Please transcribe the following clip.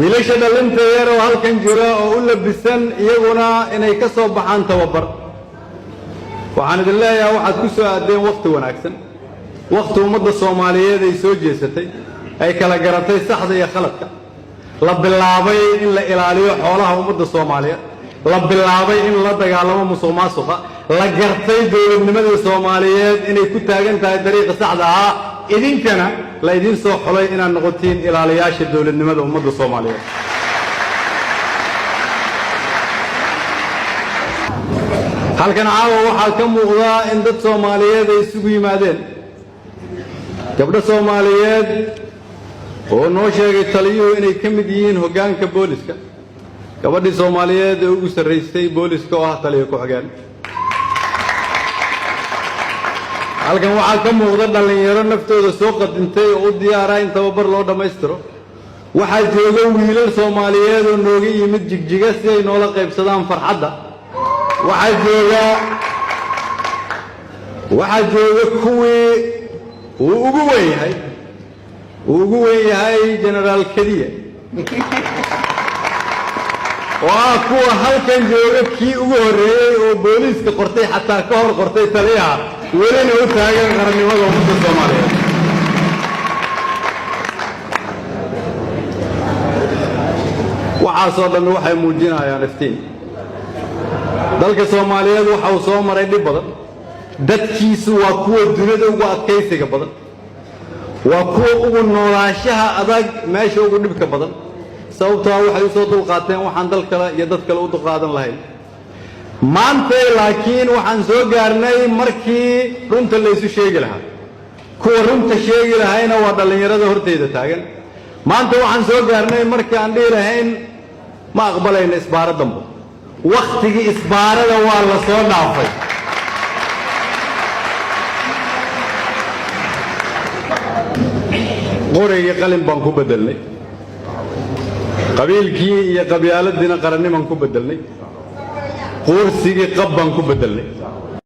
wiilasha dhalinta yar oo halkan jira oo u labisan iyaguna inay ka soo baxaan tababar waxaan idin leeyahay waxaad ku soo aadeen waqti wanaagsan waqti ummadda Soomaaliyeed ay soo jeesatay ay kala garatay saxda iyo khaladka la bilaabay in la ilaaliyo xoolaha ummadda Soomaaliyeed la bilaabay in la dagaalamo musuqmaasuqa la gartay dawladnimada Soomaaliyeed inay ku taagan tahay dariiqa saxda ah idinkana la idin soo xulay inaad noqotiin ilaaliyaasha dawladnimada ummadda Soomaaliyeed halkan caawa waxaa ka muuqda in dad Soomaaliyeed ay isugu yimaadeen gabdho Soomaaliyeed oo noo sheegay taliyuhu inay ka mid yihiin hoggaanka booliska gabadhii Soomaaliyeed ee ugu sarreysay booliska oo ah taliye ku xigeen halkan waxaa ka muuqda dhalinyaro naftooda soo qadintay oo u diyaara in tababar loo dhammaystiro waxaa jooga wiilal Soomaaliyeed oo nooga yimid jigjiga si ay noola qaybsadaan farxadda waxaa jooga kuwii uu ugu weyn yahay Generaal Kadiye waa kuwa halkan jooga kii ugu horeeyay oo booliska qortay xataa ka hor qortay taliyaha welina u taagan qarannimada ummadda Soomaaliyeed waxaasoo dhan waxay muujinayaan iftiin dalka Soomaaliyeed waxa uu soo maray dhib badan dadkiisu waa kuwa dunida ugu adkaysiga badan waa kuwa ugu noolaanshaha adag meesha ugu dhibka badan sababtoo waxay soo dulqaateen waxaan dal kale iyo dad kale u dulqaadan lahayn maanta laakiin waxaan soo gaarnay markii runta la isu sheegi lahaa kuwa runta sheegi lahaayna waa dhalinyarada horteeda taagan maanta waxaan soo gaarnay markii aan dhihi lahayn ma aqbalayna isbaaro dambe waqtigii isbaarada waa la soo dhaafay qorigii qalin baan ku bedelnay qabiilkii iyo qabyaaladina qaranniman ku bedelnay qoorsigii qab baan ku bedelnay